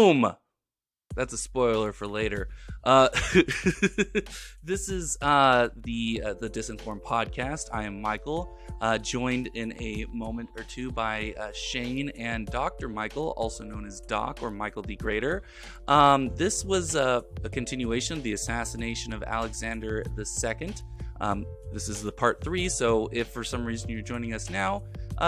Boom! That's a spoiler for later. This is the Disinformed podcast. I am Michael, joined in a moment or two by Shane and Dr. Michael, also known as Doc or Michael the Greater. This was a continuation of the assassination of Alexander II. This is the part 3, so if for some reason you're joining us now,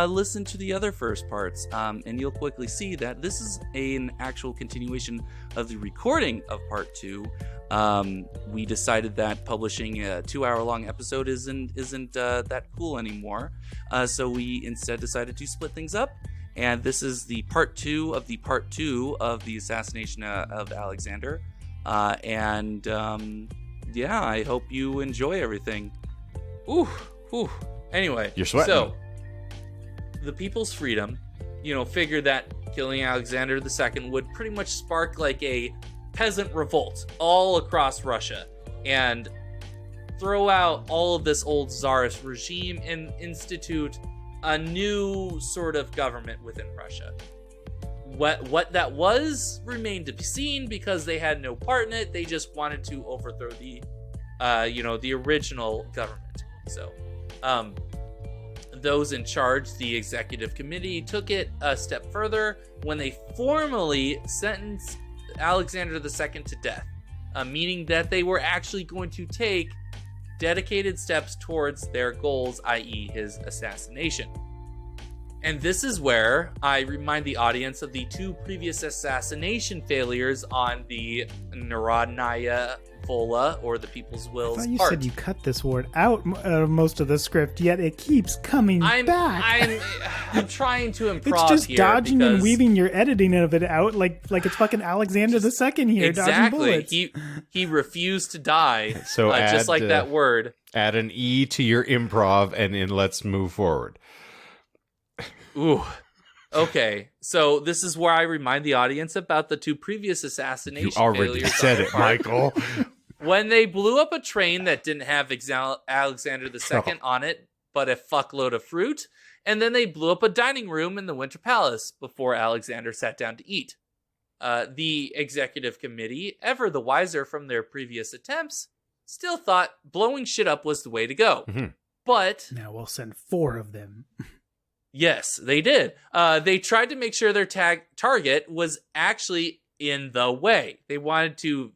listen to the other first parts, and you'll quickly see that this is an actual continuation of the recording of part 2. We decided that publishing a 2-hour-long episode isn't that cool anymore, so we instead decided to split things up, and this is the part 2 of the part 2 of the assassination of Alexander, yeah, I hope you enjoy everything. Ooh. Anyway, you're sweating. So, the People's Freedom, figured that killing Alexander II would pretty much spark like a peasant revolt all across Russia and throw out all of this old czarist regime and institute a new sort of government within Russia. What that was remained to be seen because they had no part in it. They just wanted to overthrow the original government. So, those in charge, the executive committee, took it a step further when they formally sentenced Alexander II to death, meaning that they were actually going to take dedicated steps towards their goals, i.e. his assassination. And this is where I remind the audience of the 2 previous assassination failures on the Narodnaya Vola, or the People's Will's I thought you part. said you cut this word out most of the script, yet it keeps coming back. I'm trying to improv. It's just here dodging and because- weaving your editing of it out like it's fucking Alexander II here, dodging bullets. He refused to die, So just like that word. Add an E to your improv, and then let's move forward. Ooh. Okay, so this is where I remind the audience about the 2 previous assassination You already failures. said it, Michael. When they blew up a train that didn't have Alexander II on it, but a fuckload of fruit, and then they blew up a dining room in the Winter Palace before Alexander sat down to eat. The executive committee, ever the wiser from their previous attempts, still thought blowing shit up was the way to go. Mm-hmm. But now we'll send 4 of them. yes, they did. They tried to make sure their target was actually in the way. They wanted to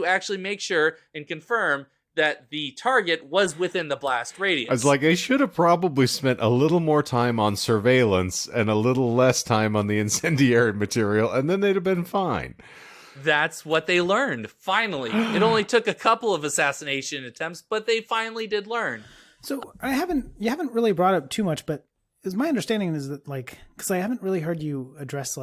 actually make sure and confirm that the target was within the blast radius. I was like, I should have probably spent a little more time on surveillance and a little less time on the incendiary material, and then they'd have been fine. That's what they learned, finally. It only took a couple of assassination attempts, but they finally did learn. So you haven't really brought up too much, but my understanding is that, because I haven't really heard you address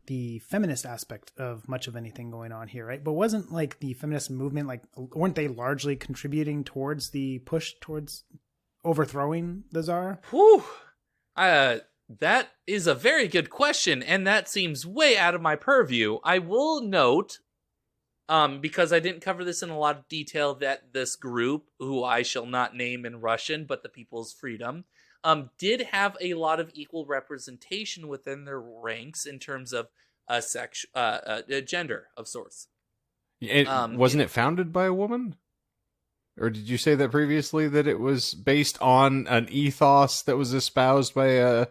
the feminist aspect of much of anything going on here, right? But wasn't the feminist movement, weren't they largely contributing towards the push towards overthrowing the Tsar? Whew. That is a very good question, and that seems way out of my purview. I will note, because I didn't cover this in a lot of detail, that this group, who I shall not name in Russian, but the People's Freedom, did have a lot of equal representation within their ranks in terms of gender of sorts. Wasn't it founded by a woman? Or did you say that previously, that it was based on an ethos that was espoused by a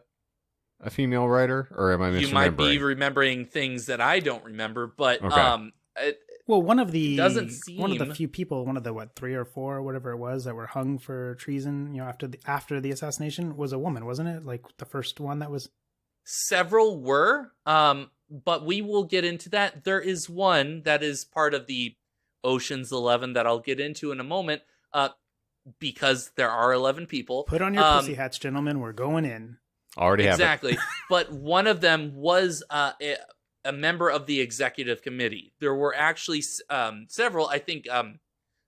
female writer? Or am I misremembering? You might be remembering things that I don't remember, but Okay. Well, one of the few people, one of the 3 or 4 or whatever it was, that were hung for treason, after the assassination, was a woman, wasn't it? The first one that was. Several were, but we will get into that. There is one that is part of the Ocean's 11 that I'll get into in a moment, because there are 11 people. Put on your pussy hats, gentlemen. We're going in. Already have it. Exactly. But one of them was a member of the executive committee. There were actually several, I think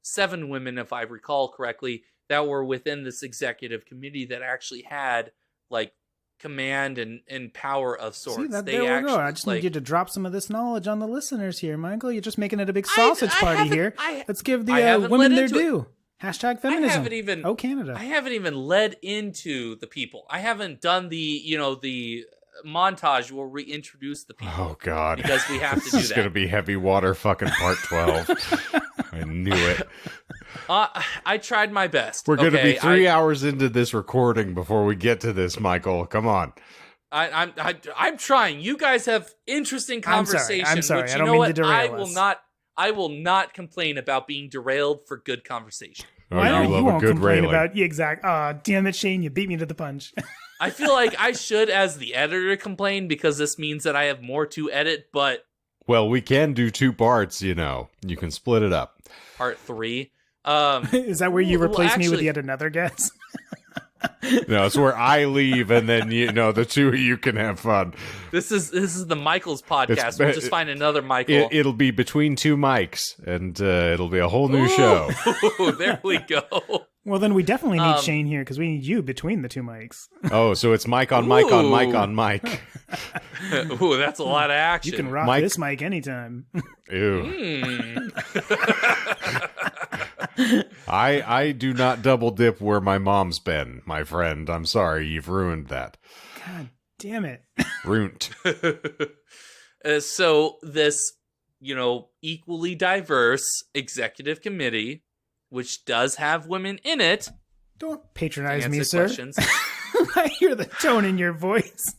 7 women, if I recall correctly, that were within this executive committee that actually had command and power of sorts. See, there we go. I just need you to drop some of this knowledge on the listeners here, Michael. You're just making it a big sausage party here. Let's give the women their due. Hashtag feminism. Canada. I haven't even led into the people. I haven't done the montage, we'll reintroduce the people. Oh, God. Because we have to do that. This is going to be Heavy Water fucking part 12. I knew it. I tried my best. We're going to be 3 hours into this recording before we get to this, Michael. Come on. I'm trying. You guys have interesting conversation. I'm sorry. Which, I don't mean to derail I will not complain about being derailed for good conversation. Oh, you won't complain railing. about exact. Damn it, Shane! You beat me to the punch. I feel like I should, as the editor, complain because this means that I have more to edit. But well, we can do 2 parts. You can split it up. Part 3. Is that where you replace me with yet another guest? No, it's where I leave, and then the 2 of you can have fun. This is the Michael's podcast. We'll just find another Michael. It'll be between 2 mics, and it'll be a whole new show. There we go. Well, then we definitely need Shane here because we need you between the 2 mics. Oh, so it's mic on mic on mic on mic. Ooh, that's a lot of action. You can rock this mic anytime. Ew. I do not double dip where my mom's been, my friend. I'm sorry, you've ruined that. God damn it. Ruined. So this, equally diverse executive committee, which does have women in it. Don't patronize me, sir. Questions. I hear the tone in your voice.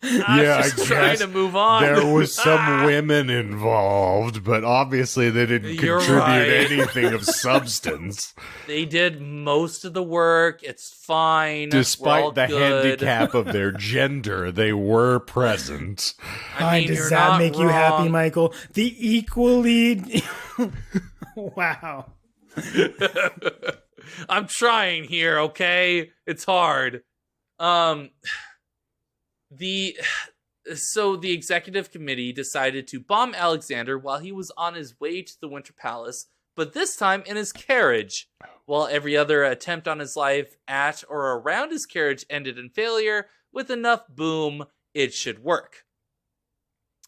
I'm just trying to move on. There was some women involved, but obviously they didn't contribute anything of substance. They did most of the work. It's fine. Despite the handicap of their gender, they were present. Does that make you happy, Michael? The equally... Wow. I'm trying here, okay? It's hard. The executive committee decided to bomb Alexander while he was on his way to the Winter Palace, but this time in his carriage. While every other attempt on his life at or around his carriage ended in failure, with enough boom, it should work.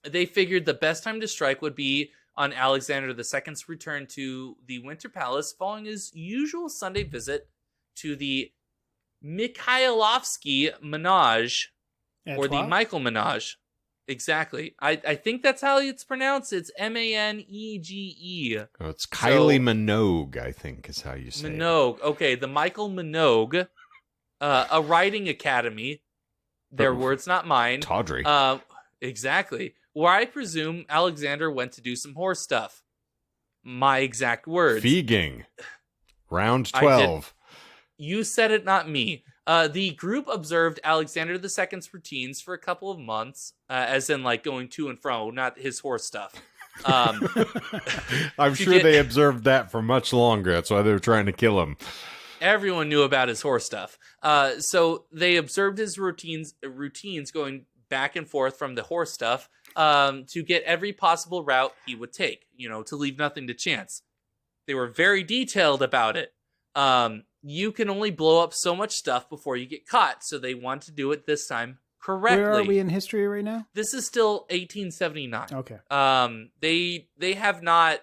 They figured the best time to strike would be on Alexander II's return to the Winter Palace following his usual Sunday visit to the Mikhailovsky Menage, or the Michael Menage. Exactly. I think that's how it's pronounced. It's Manege. Oh, it's Kylie Minogue, I think is how you say Minogue. Okay, the Michael Minogue, a writing academy. Their words, not mine. Tawdry. Exactly. Where I presume Alexander went to do some horse stuff. My exact words. Feeging. Round 12. You said it, not me. The group observed Alexander II's routines for a couple of months, as in like going to and fro, not his horse stuff. I'm sure they observed that for much longer. That's why they were trying to kill him. Everyone knew about his horse stuff. So they observed his routines going back and forth from the horse stuff to get every possible route he would take, to leave nothing to chance. They were very detailed about it. You can only blow up so much stuff before you get caught, so they want to do it this time correctly. Where are we in history right now? This is still 1879. Okay. They have not.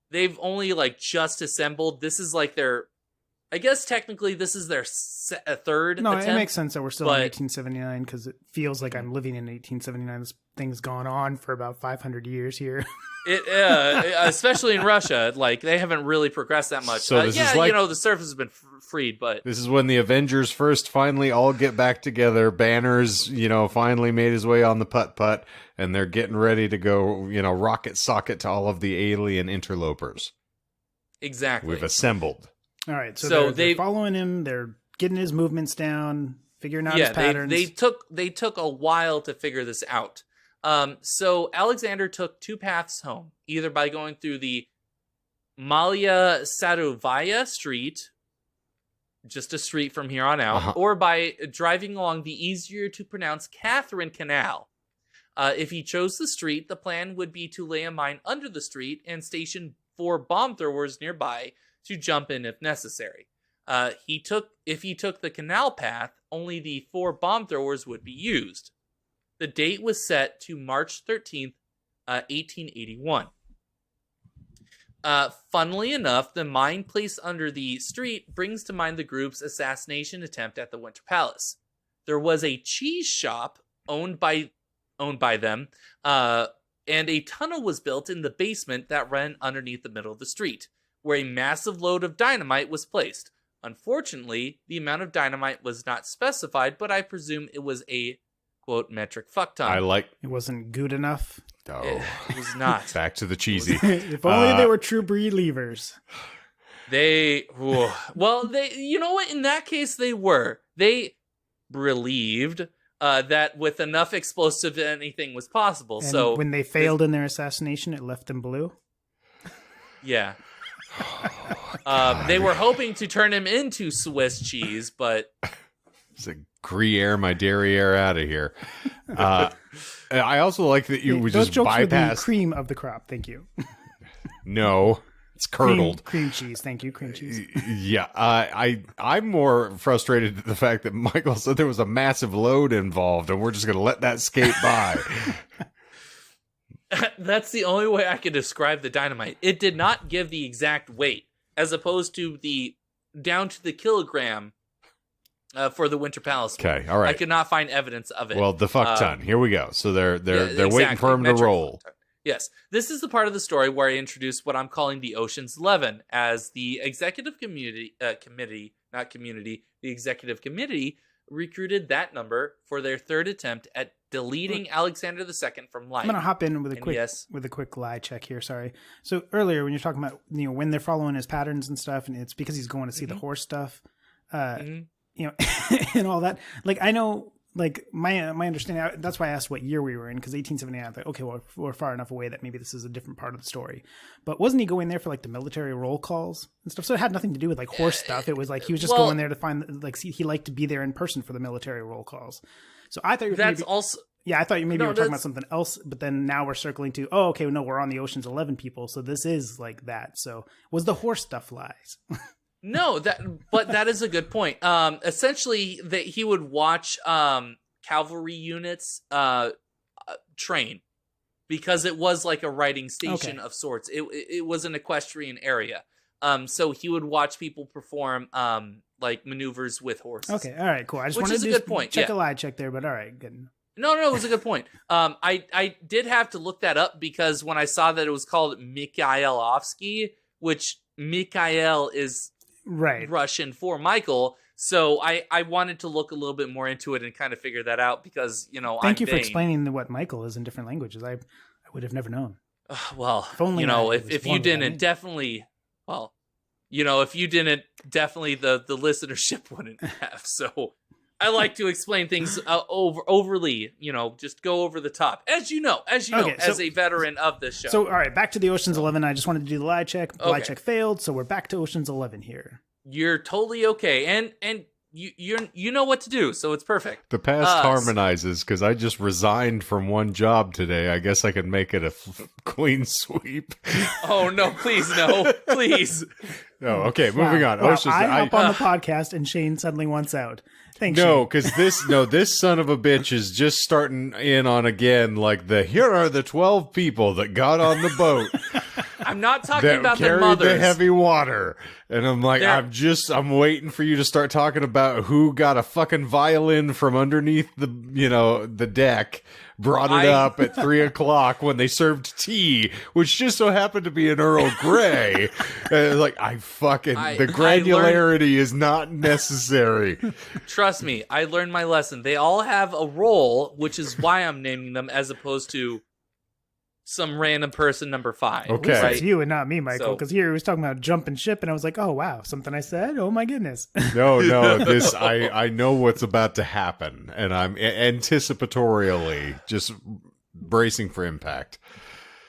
They've only just assembled. This is like their. I guess technically this is their third attempt. No, it makes sense that we're still in 1879 because it feels like I'm living in 1879. This thing's gone on for about 500 years here. Especially in Russia, they haven't really progressed that much. So this is the surface has been freed, but this is when the Avengers first finally all get back together. Banner's, finally made his way on the putt-putt, and they're getting ready to go, rocket socket to all of the alien interlopers. Exactly. We've assembled. All right, so they're following him. They're getting his movements down, figuring out his patterns. They took a while to figure this out. So Alexander took 2 paths home, either by going through the Malia Sadovaya Street, just a street from here on out, or by driving along the easier to pronounce Catherine Canal. If he chose the street, the plan would be to lay a mine under the street and station 4 bomb throwers nearby to jump in if necessary. If he took the canal path, only the 4 bomb throwers would be used. The date was set to March 13th, 1881. Funnily enough, the mine placed under the street brings to mind the group's assassination attempt at the Winter Palace. there was a cheese shop owned by them, and a tunnel was built in the basement that ran underneath the middle of the street, where a massive load of dynamite was placed. Unfortunately, the amount of dynamite was not specified, but I presume it was a, quote, metric fuck ton. It wasn't good enough. Oh, It was not. back to the cheesy. If only they were true believers. Well, you know what? In that case, they were. They believed that with enough explosive, anything was possible. And so when they failed in their assassination, it left them blue. Yeah. They were hoping to turn him into Swiss cheese, but it's a Gruyere, my derriere out of here. I also like that you would just bypass the cream of the crop. Thank you. No, it's curdled cream cheese. Thank you, cream cheese. Yeah, I'm more frustrated at the fact that Michael said there was a massive load involved, and we're just going to let that skate by. That's the only way I can describe the dynamite. It did not give the exact weight, as opposed to the down to the kilogram for the Winter Palace. Okay, all right. I could not find evidence of it. Well, the fuck ton. Here we go. So they're waiting for him to roll. Yes, this is the part of the story where I introduce what I'm calling the Ocean's 11, as the executive the executive committee recruited that number for their third attempt at deleting Alexander II from life. I'm gonna hop in with a quick lie check here. Sorry. So earlier when you're talking about when they're following his patterns and stuff, and it's because he's going to see the horse stuff, and all that. Like I know, like my understanding. That's why I asked what year we were in, because 1879. I thought, okay, well we're far enough away that maybe this is a different part of the story. But wasn't he going there for like the military roll calls and stuff? So it had nothing to do with like horse stuff. It was like he was just going there to find he liked to be there in person for the military roll calls. So I thought I thought you maybe were talking about something else, but then now we're circling to, we're on the Ocean's 11 people, so this is like that. So was the horse stuff lies? No, but that is a good point. Essentially, that he would watch cavalry units train, because it was like a riding station of sorts. It was an equestrian area. So he would watch people perform like maneuvers with horses. Okay, all right, cool. I just wanted to good point. Check a lie check there, but all right, good. No, it was a good point. I did have to look that up, because when I saw that it was called Mikhailovsky, which Mikhail is Russian for Michael, so I wanted to look a little bit more into it and kind of figure that out, because Thank you for explaining what Michael is in different languages. I would have never known. Well, if you didn't, definitely. Well, if you didn't, definitely the listenership wouldn't have. So I like to explain things overly, just go over the top, as a veteran of this show. So, all right, back to the Ocean's 11. I just wanted to do the lie check. The lie check failed, so we're back to Ocean's 11 here. You're totally okay, and you know what to do, so it's perfect. The past harmonizes, because I just resigned from one job today. I guess I could make it a clean sweep. Oh no! Please no! Please. No. Okay, moving on. Wow, I hop on the podcast, and Shane suddenly wants out. Thanks. No, because this son of a bitch is just starting in on again. Like here are the 12 people that got on the boat. I'm not talking about their carried mothers. The heavy water, and I'm like, I'm waiting for you to start talking about who got a fucking violin from underneath the deck, brought it up at 3:00 when they served tea, which just so happened to be an Earl Grey. The granularity is not necessary. Trust me, I learned my lesson. They all have a role, which is why I'm naming them, as opposed to some random person number 5. Okay. Right? It's you and not me, Michael, because here he was talking about jumping ship, and I was like, oh, wow, something I said? Oh, my goodness. No, I know what's about to happen, and I'm anticipatorily just bracing for impact.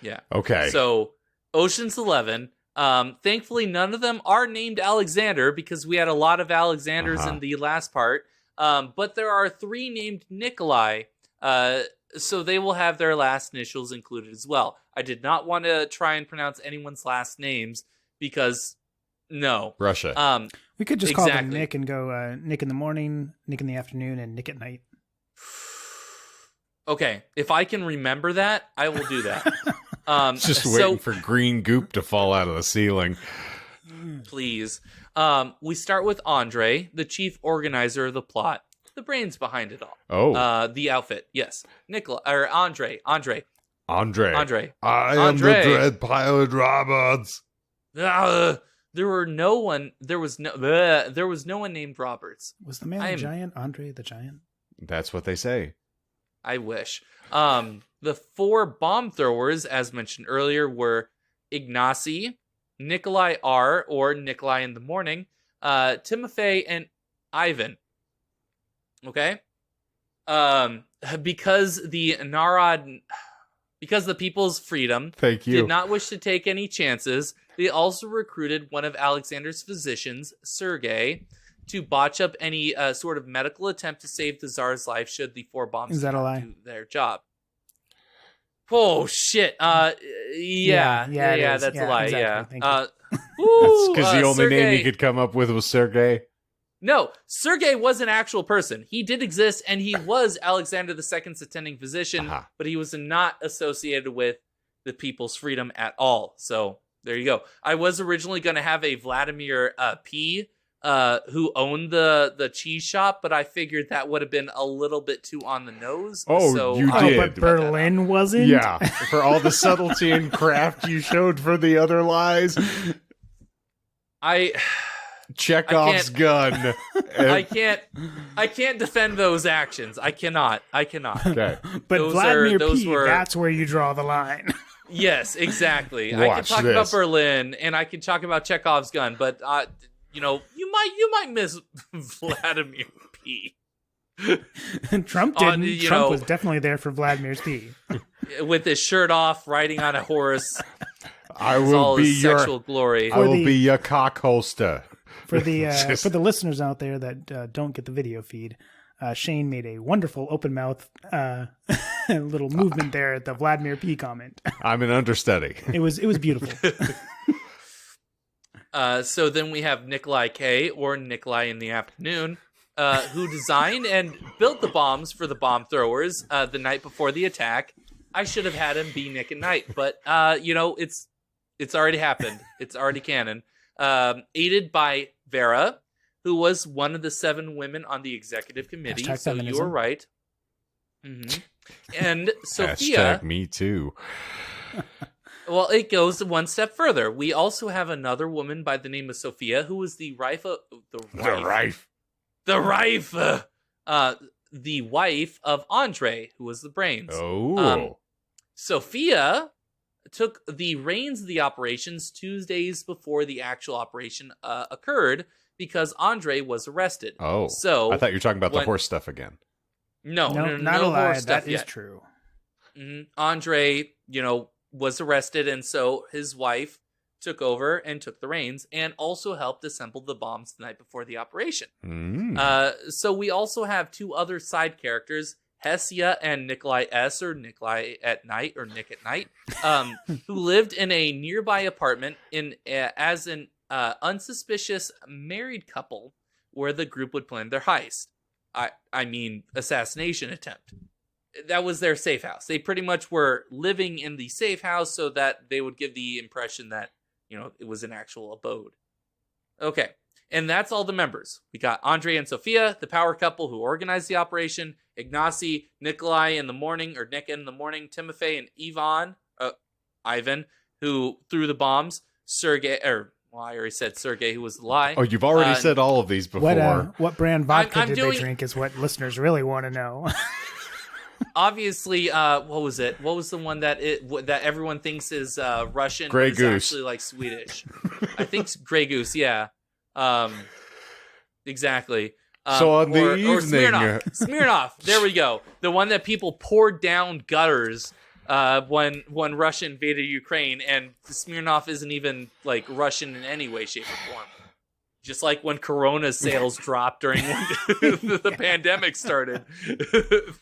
Yeah. Okay. So, Ocean's 11, thankfully, none of them are named Alexander, because we had a lot of Alexanders in the last part, but there are 3 named Nikolai, so they will have their last initials included as well. I did not want to try and pronounce anyone's last names, because no. Russia. We could just call them Nick and go Nick in the morning, Nick in the afternoon, and Nick at night. Okay, if I can remember that, I will do that. Just waiting for green goop to fall out of the ceiling. Please. We start with Andre, the chief organizer of the plot. the brains behind it all. Oh. The outfit, yes. Andre. I am the Andre. Dread Pilot Roberts. There was no one named Roberts. Was the man the giant Andre the Giant? That's what they say. I wish. The 4 bomb throwers, as mentioned earlier, were Ignacy, Nikolai R, or Nikolai in the morning, Timofey, and Ivan. Okay? Because the People's Freedom did not wish to take any chances, they also recruited one of Alexander's physicians, Sergei, to botch up any sort of medical attempt to save the Tsar's life should the 4 bombs do their job. Oh, shit. That's a lie, exactly. yeah. Because the only name he could come up with was Sergei. No, Sergei was an actual person. He did exist, and he was Alexander II's attending physician, but he was not associated with the People's Freedom at all. So, there you go. I was originally going to have a Vladimir P., who owned the cheese shop, but I figured that would have been a little bit too on the nose. Oh, so you did. But Berlin wasn't? Yeah, for all the subtlety and craft you showed for the other lies. Chekhov's gun. I can't defend those actions. I cannot. Okay. But Vladimir P., that's where you draw the line. Yes, exactly. I can talk about Berlin, and I can talk about Chekhov's gun, but you might miss Vladimir P. Trump didn't. Trump was definitely there for Vladimir's P. With his shirt off, riding on a horse. I will be your sexual glory. I will be your cock holster. For the listeners out there that don't get the video feed, Shane made a wonderful open mouth little movement there at the Vladimir P. comment. I'm an understudy. It was beautiful. So then we have Nikolai K, or Nikolai in the afternoon, who designed and built the bombs for the bomb throwers the night before the attack. I should have had him be Nick and Knight, but it's already happened. It's already canon. Aided by Vera, who was one of the 7 women on the executive committee. Hashtag so feminism. you were right. Mm-hmm. And Sophia. Hashtag me too. Well, it goes one step further. We also have another woman by the name of Sophia, who was the wife of Andre, who was the brains. Oh. Sophia took the reins of the operations 2 days before the actual operation occurred because Andre was arrested. Oh. So I thought you were talking about the horse stuff again. No, not a lie. Horse stuff that yet. is true. Mm-hmm. Andre, was arrested, and so his wife took over and took the reins and also helped assemble the bombs the night before the operation. So we also have 2 other side characters, Hesia and Nikolai S, or Nikolai at night, or Nick at night, who lived in a nearby apartment as an unsuspicious married couple where the group would plan their heist. I mean, assassination attempt. That was their safe house. They pretty much were living in the safe house so that they would give the impression that, it was an actual abode. Okay. And that's all the members. We got Andre and Sophia, the power couple who organized the operation, Ignacy, Nikolai in the morning, or Nick in the morning, Timofey and Ivan, who threw the bombs, Sergei, I already said Sergei, who was the lie. Oh, you've already said all of these before. What brand vodka did they drink is what listeners really want to know. Obviously, what was it? What was the one that everyone thinks is Russian? Grey but Goose. Actually, like Swedish. I think Grey Goose. Yeah. Exactly. So on the evening, Smirnoff. There we go. The one that people poured down gutters when Russia invaded Ukraine, and Smirnoff isn't even like Russian in any way, shape, or form. Just like when Corona sales dropped during when the pandemic started.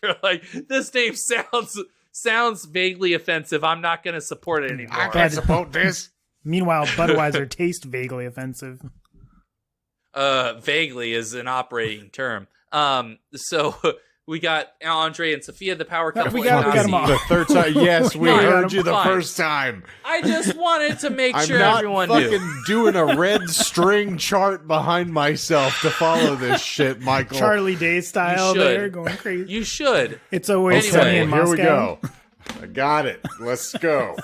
They're like, this name sounds vaguely offensive. I'm not going to support it anymore. I can't support this. Meanwhile, Budweiser tastes vaguely offensive. Vaguely is an operating term. So We got Andre and Sophia, the power couple. We got them all. The third time. Yes, we heard you the Fine. first time. I just wanted to make I'm sure not everyone fucking knew. doing a red string chart behind myself to follow this shit, Michael. Charlie Day style You should. there, going crazy. You should. It's always Anyway, sunny in here Moscow. we go. I got it. Let's go.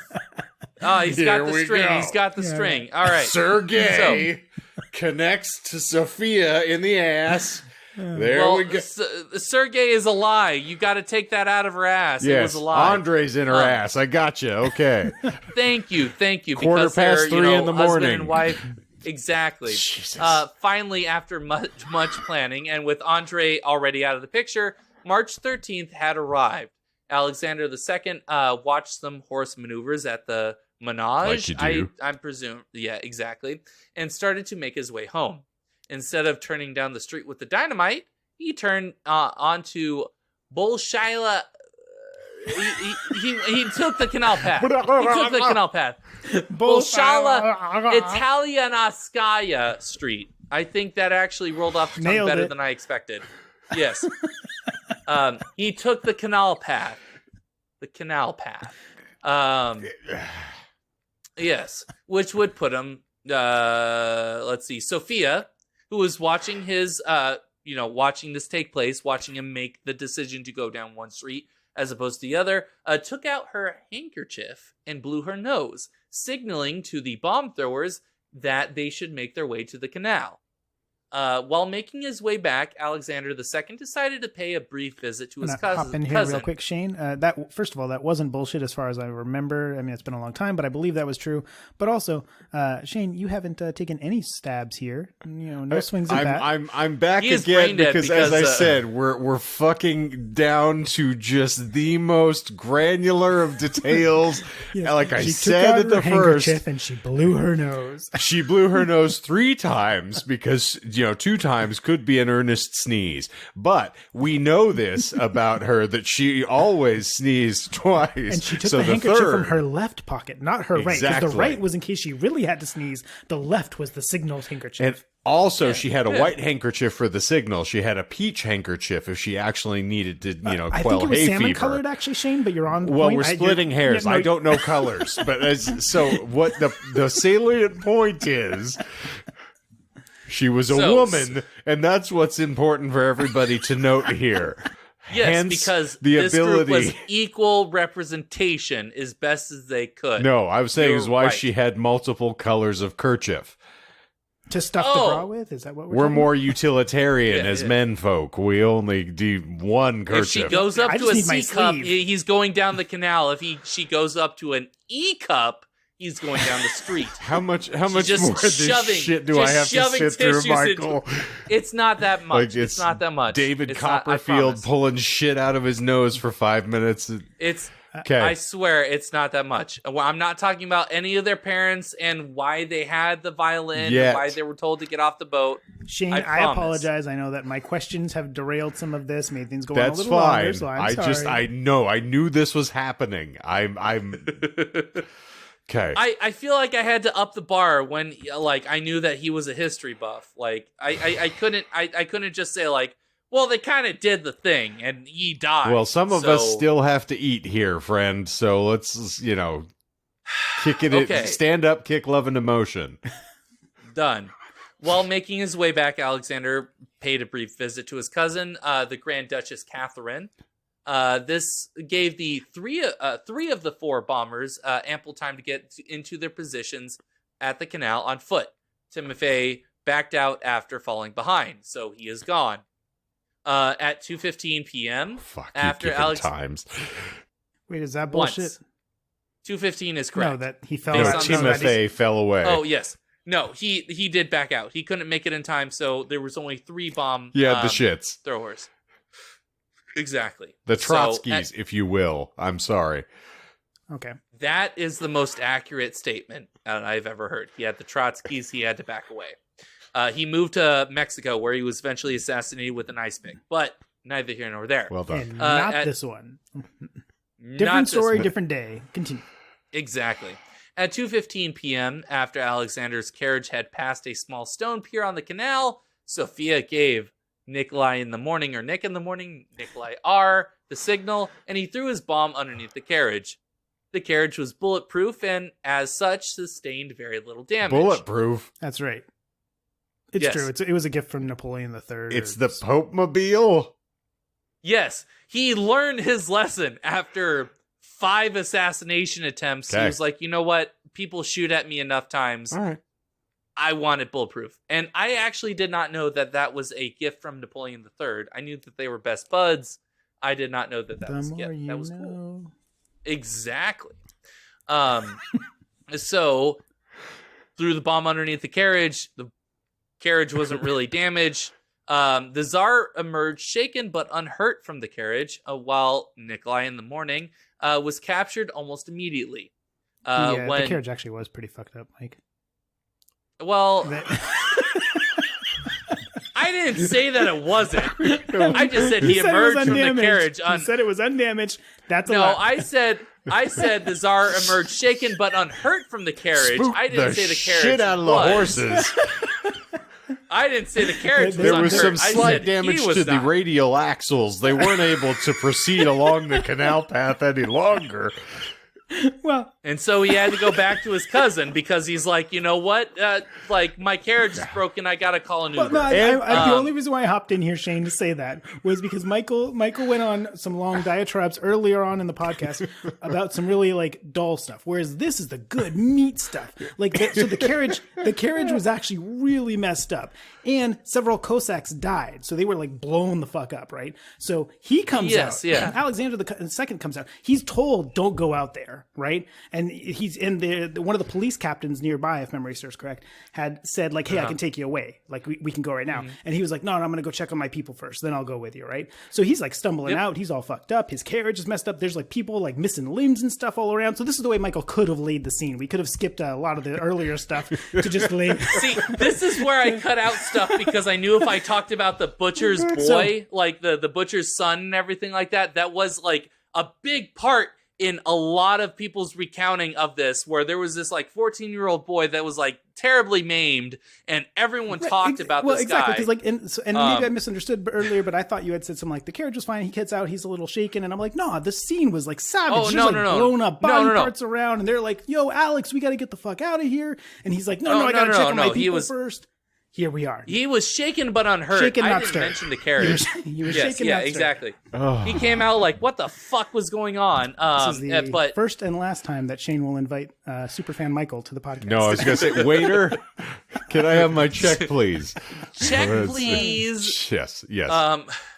Oh, he's got Here the we string. go. He's got the string. All right. Sergey connects to Sophia in the ass. There Well, we go. Sergey is a lie. You got to take that out of her ass. It was Yes, a lie. Andre's in her ass. I got you. Okay. Thank you. Quarter Because past they're, 3 in the husband morning. and wife. Exactly. Jesus. Finally, after much planning, and with Andre already out of the picture, March 13th had arrived. Alexander II watched some horse maneuvers at the Menage. Like you do. I'm presume. Yeah, exactly. And started to make his way home. Instead of turning down the street with the dynamite, he turned onto Bolshaya. He took the canal path. He took the canal path. Bolshaya Italianskaya Street. I think that actually rolled off the tongue Nailed better it. than I expected. Yes. He took the canal path. The canal path. Yes, which would put him. Let's see, Sophia, who was watching his, watching this take place, watching him make the decision to go down one street as opposed to the other, took out her handkerchief and blew her nose, signaling to the bomb throwers that they should make their way to the canal. While making his way back, Alexander II decided to pay a brief visit to his I'm gonna cousin. hop in here real quick, Shane. That first of all, that wasn't bullshit as far as I remember. I mean, it's been a long time, but I believe that was true. But also, Shane, you haven't taken any stabs here. No swings at that. I'm back He is again brain dead because, as I because, said, we're fucking down to just the most granular of details. Yes. Like I She said took out at the her first, handkerchief and she blew her nose. she blew her nose 3 times because 2 times could be an earnest sneeze. But we know this about her, that she always sneezed twice. And she took so the handkerchief third, from her left pocket, not her right. Because Exactly. the right was in case she really had to sneeze. The left was the signal handkerchief. And also, she had a white handkerchief for the signal. She had a peach handkerchief if she actually needed to, I quell think it was hay salmon fever. colored, actually, Shane. But you're on. Well, point. we're splitting hairs. Yeah, no, I don't know colors, but so what? The salient point is, she was a woman, and that's what's important for everybody to note here. Yes, Hence, because the this ability. group was equal representation as best as they could. No, I was saying You're is why right. she had multiple colors of kerchief. to stuff the bra with. Is that what We're talking more utilitarian Yeah, as yeah. men folk. We only do one kerchief. If she goes up I to just a need my C cup, sleeve. he's going down the canal. If she goes up to an E cup, he's going down the street. How much more of just this shoving- shit do I have just to shoving sit through, tissues into- Michael? It's not that much. Like, it's not that much. David It's not- I Copperfield promise. pulling shit out of his nose for 5 minutes. It's. Okay. I swear it's not that much. Well, I'm not talking about any of their parents and why they had the violin Yet. and why they were told to get off the boat. Shane, I I promise. apologize. I know that my questions have derailed some of this, made things go on a That's little fine. longer, so I'm sorry. I knew this was happening. I'm okay. I feel like I had to up the bar when I knew that he was a history buff. Like I couldn't just say well, they kind of did the thing and he died. Well, some of us still have to eat here, friend. So let's, kick it. Okay. Stand up, kick love and emotion. Done. While making his way back, Alexander paid a brief visit to his cousin, the Grand Duchess Catherine. This gave the three of the 4 bombers ample time to get into their positions at the canal on foot. Timofey backed out after falling behind, so he is gone. At 2:15 p.m. Fuck, after you Alex. times. Wait, is that bullshit? Once. 2:15 is correct. No, that he fell Based out. on Timothy fell away. Oh yes, no, he did back out. He couldn't make it in time, so there was only 3 bomb. the shits. Throwers. Exactly. The So, Trotskys, if you will. I'm sorry. Okay. that is the most accurate statement I've ever heard. He had the Trotskys. He had to back away. He moved to Mexico, where he was eventually assassinated with an ice pick. But neither here nor there. Well done. And not at- this one. Not Different this story, one. different day. Continue. Exactly. At 2:15 p.m., after Alexander's carriage had passed a small stone pier on the canal, Sophia gave Nikolai in the morning, or Nick in the morning, Nikolai R, the signal, and he threw his bomb underneath the carriage. The carriage was bulletproof and, as such, sustained very little damage. Bulletproof? That's right. It's Yes. true. It was a gift from Napoleon III. It's the Pope-mobile? Yes, he learned his lesson after 5 assassination attempts. Okay. He was like, you know what? People shoot at me enough times. All right. I want it bulletproof. And I actually did not know that that was a gift from Napoleon III. I knew that they were best buds. I did not know that that was a gift. That was cool. Exactly. So, threw the bomb underneath the carriage. The carriage wasn't really damaged. The Tsar emerged shaken but unhurt from the carriage, while Nikolai in the morning was captured almost immediately. The carriage actually was pretty fucked up, Mike. Well, I didn't say that it wasn't. I just said he emerged from the carriage. You said it was undamaged. That's a no. lie. I said the Tsar emerged shaken but unhurt from the carriage. Spooked I didn't say the carriage shit out of the horses. I didn't say the carriage was There was unhurt. some I slight said damage he was to the not. radial axles. They weren't able to proceed along the canal path any longer. Well, And so he had to go back to his cousin because he's like, you know what? Like, my carriage is broken. I got to call an Uber. no, the only reason why I hopped in here, Shane, to say that was because Michael went on some long diatribes earlier on in the podcast about some really like dull stuff, whereas this is the good meat stuff. Like, so the carriage was actually really messed up, and several Cossacks died, so they were like blown the fuck up, right? So he comes out. Yeah. Alexander the Second comes out. He's told, "Don't go out there," right? And he's in one of the police captains nearby, if memory serves correct, had said like, "Hey, I can take you away. Like, we can go right now." And he was like, "No, I'm going to go check on my people first. Then I'll go with you." Right? So he's like stumbling out. He's all fucked up. His carriage is messed up. There's like people like missing limbs and stuff all around. So this is the way Michael could have laid the scene. We could have skipped a lot of the earlier stuff to just lay. See, this is where I cut out stuff because I knew if I talked about the butcher's boy, like the butcher's son and everything like that, that was like a big part in a lot of people's recounting of this, where there was this like 14-year-old boy that was like terribly maimed, and everyone talked about this guy. Because like, and maybe I misunderstood earlier, but I thought you had said something like the carriage was fine. He gets out, he's a little shaken, and I'm like, no, the scene was like savage. There's blown up body parts around, and they're like, yo, Alex, we got to get the fuck out of here. And he's like, no, I got to check on my people first. Here we are. He was shaken but unhurt. Shaken, I not didn't stirred. mention the carriage. He was yes, shaken, yeah, not stirred. exactly. Oh. He came out like, what the fuck was going on? This is the first and last time that Shane will invite superfan Michael to the podcast. No, I was going to say, waiter, can I have my check, please? Check, please. Yes.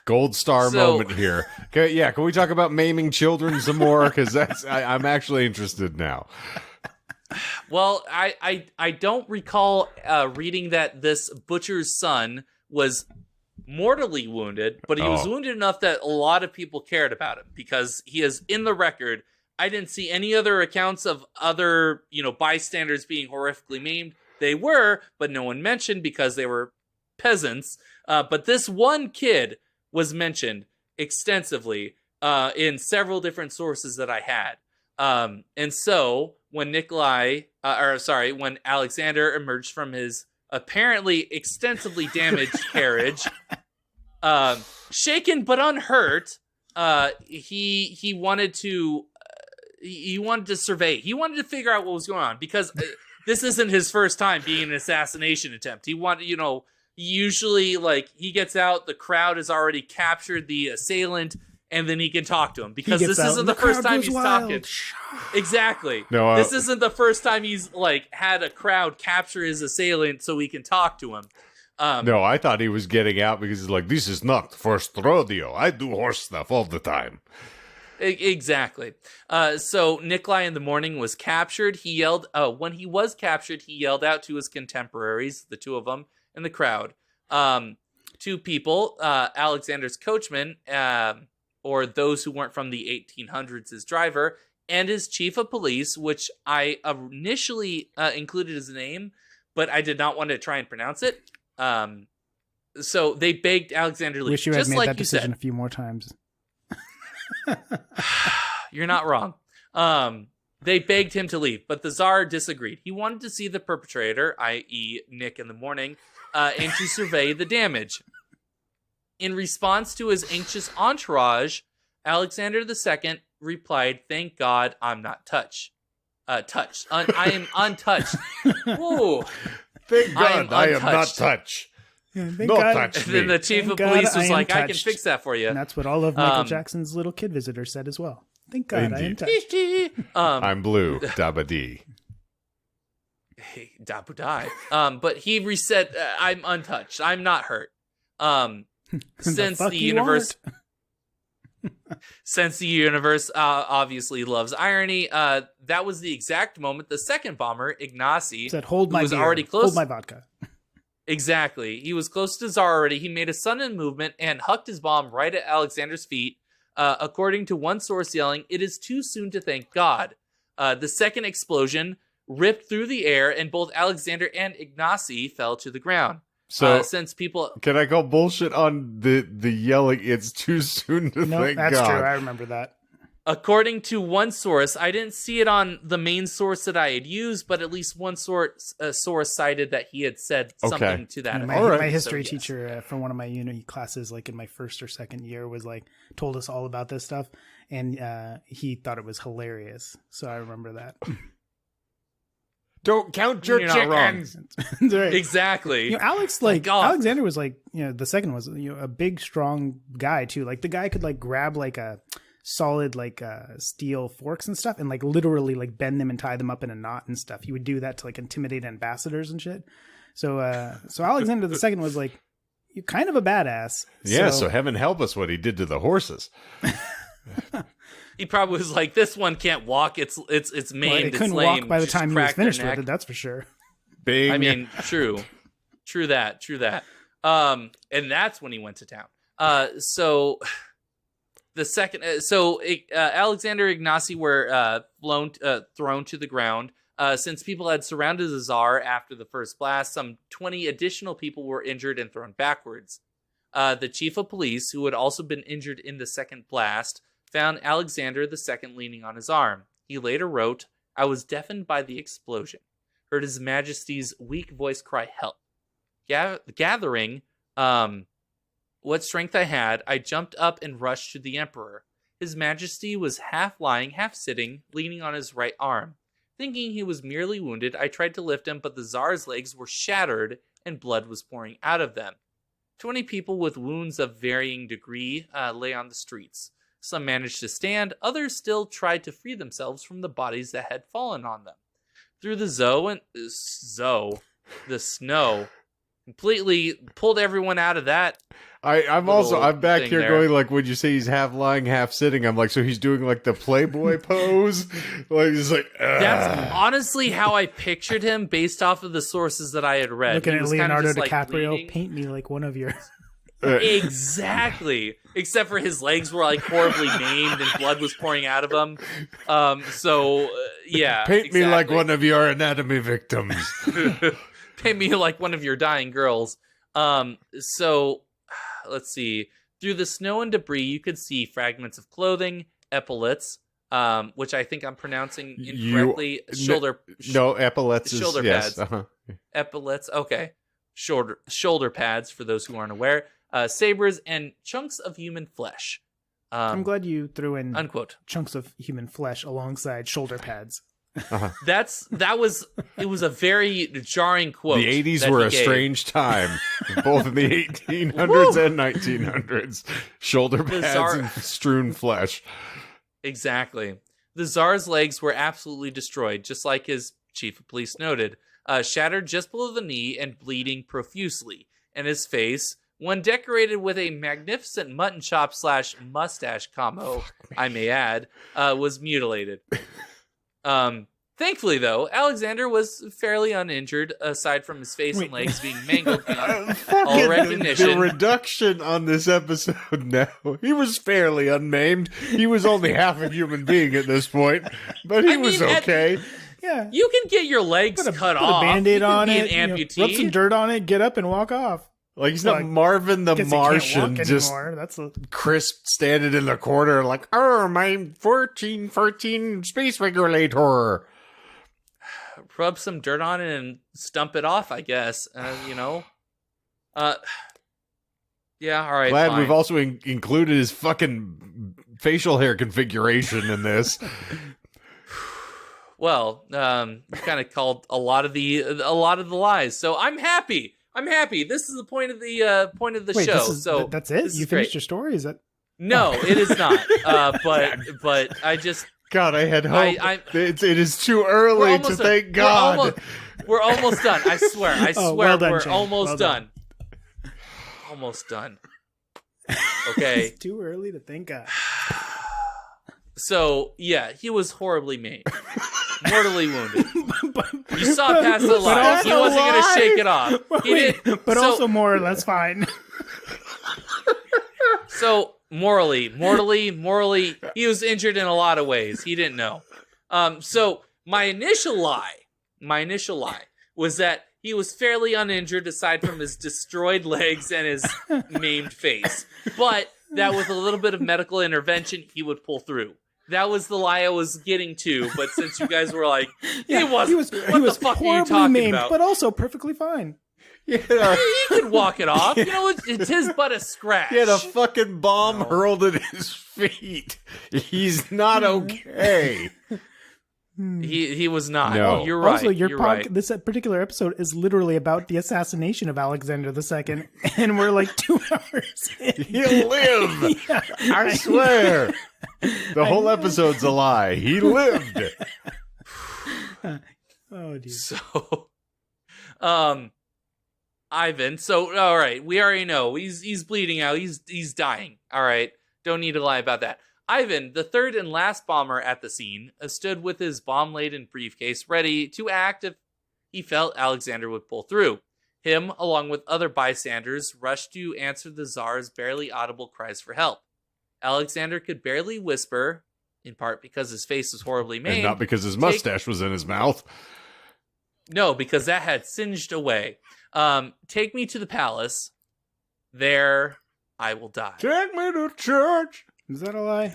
Gold star moment here. Okay, can we talk about maiming children some more? Because I'm actually interested now. Well, I don't recall reading that this butcher's son was mortally wounded, but he was wounded enough that a lot of people cared about him because he is in the record. I didn't see any other accounts of other, bystanders being horrifically maimed. They were, but no one mentioned because they were peasants. But this one kid was mentioned extensively in several different sources that I had. And so when when Alexander emerged from his apparently extensively damaged carriage, shaken but unhurt, he wanted to survey. He wanted to figure out what was going on because this isn't his first time being an assassination attempt. He wanted, usually like he gets out, the crowd has already captured the assailant, and then he can talk to him because this isn't the first time he's talking. Exactly. No, this isn't the first time he's like had a crowd capture his assailant so he can talk to him. No, I thought he was getting out because he's like, this is not first rodeo. I do horse stuff all the time. Exactly. So Nikolai in the morning was captured. He yelled, when he was captured, he yelled out to his contemporaries, the two of them, in the crowd. Two people, Alexander's coachman, or those who weren't from the 1800s, his driver, and his chief of police, which I initially included his name, but I did not want to try and pronounce it. So they begged Alexander to leave. Wish you had just made like that you decision said. a few more times. You're not wrong. They begged him to leave, but the Tsar disagreed. He wanted to see the perpetrator, i.e. Nick in the morning, and to survey the damage. In response to his anxious entourage, Alexander II replied, "Thank God I'm not touched. I am untouched." Whoa. Thank God I am not touched. Yeah, No touch And then the chief of police was like, "I can touched." fix that for you." And that's what all of Michael Jackson's little kid visitors said as well. Thank God I am Indeed. touched. I'm blue. Dabba-dee. Hey, Dabu die. But he reset, "I'm untouched. I'm not hurt." Since fuck the you universe, since the universe obviously loves irony, that was the exact moment the second bomber, Ignacy, Said, "Hold who my was beer. already close. Hold my vodka." Exactly. He was close to Tsar already. He made a sudden movement and hucked his bomb right at Alexander's feet. According to one source yelling, "It is too soon to thank God." The second explosion ripped through the air, and both Alexander and Ignacy fell to the ground. So, since people, can I call bullshit on the yelling, "It's too soon to No, thank that's God"? true. I remember that. according to one source, I didn't see it on the main source that I had used, but at least one source cited that he had said something to that. My, effect. my history So, yes. teacher from one of my uni classes, like in my first or second year, was like told us all about this stuff, and he thought it was hilarious. So I remember that. Don't count your You're not wrong. chickens. That's right. Exactly. Alexander was like, the second was a big, strong guy too. Like the guy could like grab like a solid like steel forks and stuff, and like literally like bend them and tie them up in a knot and stuff. He would do that to like intimidate ambassadors and shit. So Alexander II was like kind of a badass. Yeah, so heaven help us what he did to the horses. He probably was like, "This one can't walk. It's maimed. Well, it couldn't it's lame. walk by the Just time he was crack their finished with neck." it. That's for sure. Bing. I mean, true that. And that's when he went to town. So the second, Alexander and Ignacy were thrown to the ground. Since people had surrounded the Tsar after the first blast, some 20 additional people were injured and thrown backwards. The chief of police, who had also been injured in the second blast, found Alexander II leaning on his arm. He later wrote, "I was deafened by the explosion. Heard His Majesty's weak voice cry help. Gathering what strength I had, I jumped up and rushed to the Emperor. His Majesty was half lying, half sitting, leaning on his right arm. Thinking he was merely wounded, I tried to lift him, but the Tsar's legs were shattered and blood was pouring out of them. 20 people with wounds of varying degree lay on the streets. Some managed to stand, others still tried to free themselves from the bodies that had fallen on them. Through the snow, completely pulled everyone out of that. I'm back here there. going like, when you say he's half lying, half sitting, I'm like, so he's doing like the Playboy pose? Like he's like, ugh. That's honestly how I pictured him based off of the sources that I had read. Looking He at was kind of Leonardo just, like, DiCaprio, leaning. paint me like one of your. Exactly. Except for his legs were like horribly maimed and blood was pouring out of them. Yeah. Paint me like one of your anatomy victims. Paint me like one of your dying girls. Let's see. Through the snow and debris, you could see fragments of clothing, epaulets, which I think I'm pronouncing incorrectly. No, epaulets is shoulder yes. pads. Epaulets, okay. Shoulder pads, for those who aren't aware. Sabers and chunks of human flesh. I'm glad you threw in Unquote. chunks of human flesh alongside shoulder pads. It was a very jarring quote. The 80s were a strange time, both in the 1800s and 1900s. Shoulder pads and strewn flesh. Exactly. The Tsar's legs were absolutely destroyed, just like his chief of police noted, shattered just below the knee and bleeding profusely. And his face, one decorated with a magnificent mutton chop / mustache combo, I may add, was mutilated. Thankfully, though, Alexander was fairly uninjured, aside from his face and legs being mangled beyond all recognition. The reduction on this episode now. He was fairly unmaimed. He was only half a human being at this point, but he was okay. Yeah. You can get your legs cut off. Put a Band-Aid on it. An amputee. Rub some dirt on it, get up and walk off. Like he's not Marvin the Martian, just crisp standing in the corner like, oh, my 1414 space regulator. Rub some dirt on it and stump it off, I guess. Yeah, all right. Glad fine. we've also included his fucking facial hair configuration in this. Well, you kind of called a lot of the lies, so I'm happy. This is the point of the Wait, show. that's it? You finished your story? Is that? No, it is not. But I just God, I had hope. It is too early to thank God. We're almost done. I swear. Well done, we're Shane. almost Well done. Almost done. Okay. It's too early to thank God. So, yeah, he was horribly maimed. Mortally wounded. You saw past the lie. He wasn't going to shake it off. Also more or less fine. So, morally, he was injured in a lot of ways. He didn't know. So, my initial lie was that he was fairly uninjured aside from his destroyed legs and his maimed face. But that with a little bit of medical intervention, he would pull through. That was the lie I was getting to, but since you guys were like, he was what the fuck are you talking maimed, about? But also perfectly fine. He could walk it off. You know, it's his but a scratch. He had a fucking bomb hurled at his feet. He's not okay. He was not. No. You're right. Also, You're right. this particular episode is literally about the assassination of Alexander II, and we're like 2 hours in. He'll live. Yeah, I swear. The whole episode's a lie. He lived. Oh, dear. So, Ivan. So, all right, we already know he's bleeding out. He's dying. All right, don't need to lie about that. Ivan, the third and last bomber at the scene, stood with his bomb-laden briefcase ready to act if he felt Alexander would pull through. Him, along with other bystanders, rushed to answer the Tsar's barely audible cries for help. Alexander could barely whisper, in part because his face was horribly maimed. And not because his mustache was in his mouth. No, because that had singed away. Take me to the palace. There I will die. Take me to church. Is that a lie?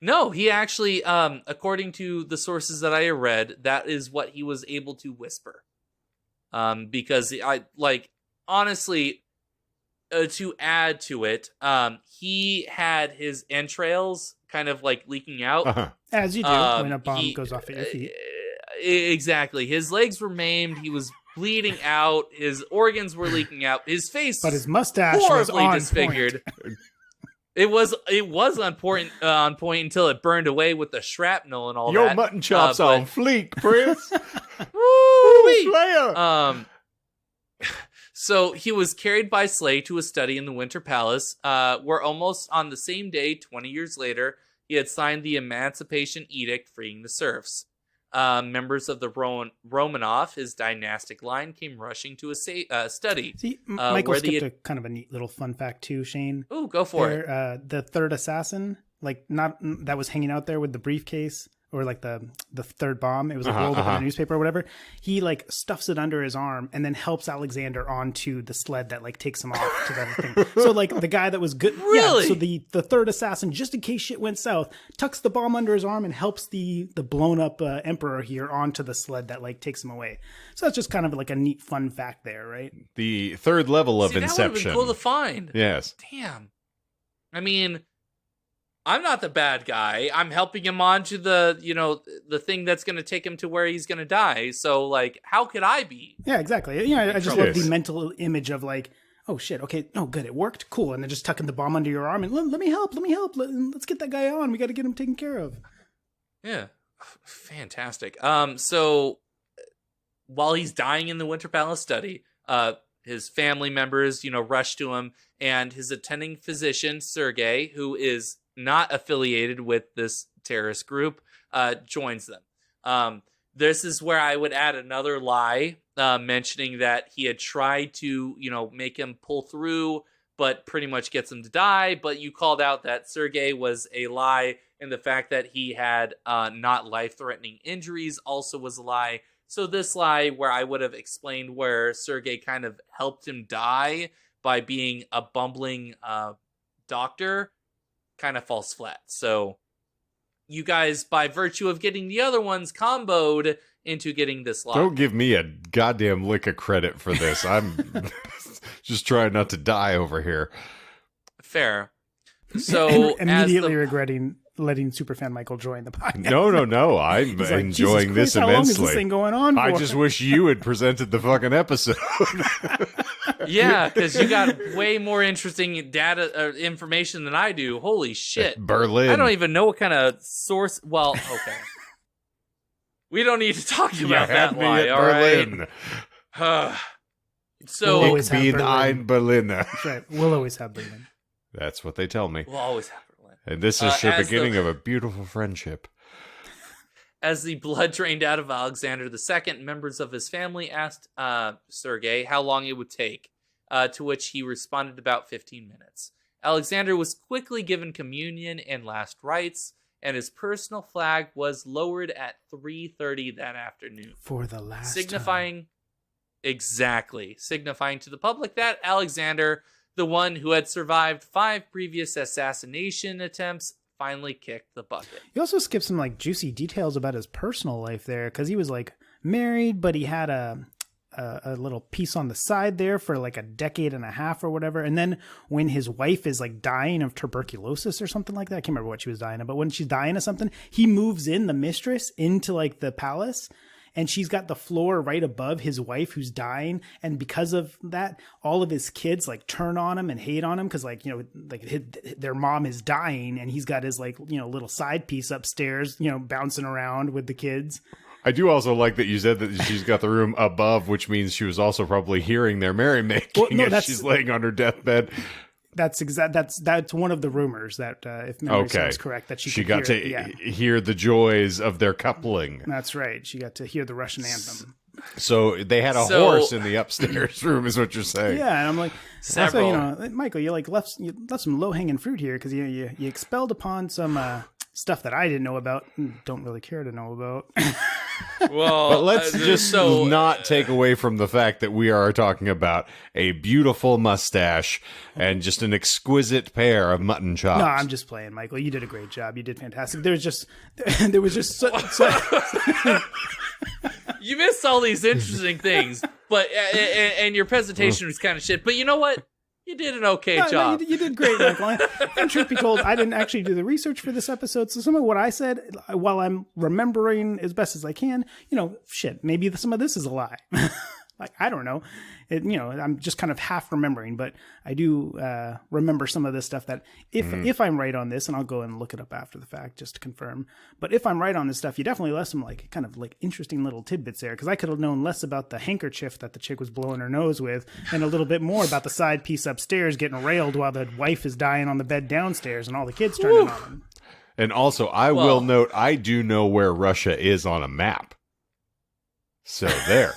No, he actually, according to the sources that I read, that is what he was able to whisper. Because honestly, to add to it, he had his entrails kind of like leaking out. Uh-huh. As you do when a bomb goes off at your feet. Exactly. His legs were maimed. He was bleeding out. His organs were leaking out. His face, but his mustache was horribly on disfigured. Point. It was on point until it burned away with the shrapnel and all Your that. mutton chops on fleek, Prince. Woo-wee! Slayer. So he was carried by sleigh to a study in the Winter Palace, where almost on the same day, 20 years later, he had signed the Emancipation Edict freeing the serfs. Members of the Romanov, his dynastic line, came rushing to a study. See, Michael skipped a kind of a neat little fun fact too, Shane. Ooh, go for it. The third assassin, that was hanging out there with the briefcase, or like the third bomb. It was rolled up in the newspaper or whatever. He stuffs it under his arm and then helps Alexander onto the sled that takes him off to the thing. So the guy that was good. Really? Yeah, so the third assassin, just in case shit went south, tucks the bomb under his arm and helps the blown up emperor here onto the sled that takes him away. So that's just kind of a neat fun fact there, right? The third level of That would have Inception. been cool to find. Yes. Damn. I mean, I'm not the bad guy. I'm helping him onto the thing that's going to take him to where he's going to die. So, how could I be? Yeah, exactly. I just love the mental image of oh shit, okay, no, good, it worked, cool. And then just tucking the bomb under your arm and let me help. Let's get that guy on. We got to get him taken care of. Yeah, fantastic. So while he's dying in the Winter Palace study, his family members, rush to him, and his attending physician, Sergei, who is not affiliated with this terrorist group, joins them. This is where I would add another lie, mentioning that he had tried to, make him pull through, but pretty much gets him to die. But you called out that Sergei was a lie, and the fact that he had not life-threatening injuries also was a lie. So this lie, where I would have explained where Sergei kind of helped him die by being a bumbling doctor, kind of falls flat. So you guys, by virtue of getting the other ones comboed into getting this lock. Don't give me a goddamn lick of credit for this. I'm just trying not to die over here. Fair. So immediately regretting letting Superfan Michael join the podcast. No. I'm He's enjoying like, this how immensely. long is this thing going on for? I just wish you had presented the fucking episode. Yeah, because you got way more interesting data information than I do. Holy shit. Berlin. I don't even know what kind of source. Well, okay. We don't need to talk about that lie, all Berlin. right? We'll always Ich bin have ein Berliner. That's right. We'll always have Berlin. That's what they tell me. We'll always have Berlin. And this is the beginning of a beautiful friendship. As the blood drained out of Alexander II, members of his family asked Sergei how long it would take, to which he responded about 15 minutes. Alexander was quickly given communion and last rites, and his personal flag was lowered at 3:30 that afternoon. For the last signifying to the public that Alexander, the one who had survived 5 previous assassination attempts, finally kicked the bucket. You also skipped some like juicy details about his personal life there, because he was like married, but he had a little piece on the side there for like a decade and a half or whatever. And then when his wife is like dying of tuberculosis or something like that, I can't remember what she was dying of, but when she's dying of something, he moves in the mistress into like the palace, and she's got the floor right above his wife who's dying. And because of that, all of his kids like turn on him and hate on him, because like, you know, like their mom is dying, and he's got his like, you know, little side piece upstairs, you know, bouncing around with the kids. I do also like that you said that she's got the room above, which means she was also probably hearing their merrymaking as she's laying on her deathbed. That's one of the rumors that, if memory serves correct, that she got to hear the joys of their coupling. That's right. She got to hear the Russian anthem. So they had a horse in the upstairs room, is what you're saying. Yeah, and I'm like, several. Also, you know, Michael, you left some low hanging fruit here, because you expelled upon some stuff that I didn't know about, and don't really care to know about. Well, but let's just not take away from the fact that we are talking about a beautiful mustache and just an exquisite pair of mutton chops. No, I'm just playing, Michael. You did a great job. You did fantastic. There was just you missed all these interesting things, but and your presentation was kind of shit. But you know what? You did an okay job. No, you did great, Michael. And truth be told, I didn't actually do the research for this episode, so some of what I said, while I'm remembering as best as I can, you know, shit, maybe some of this is a lie. Like, I don't know. You know, I'm just kind of half remembering, but I do remember some of this stuff that if I'm right on this, and I'll go and look it up after the fact just to confirm, but if I'm right on this stuff, you definitely left some like kind of like interesting little tidbits there, because I could have known less about the handkerchief that the chick was blowing her nose with, and a little bit more about the side piece upstairs getting railed while the wife is dying on the bed downstairs and all the kids turning on him. And also, I will note, I do know where Russia is on a map. So there.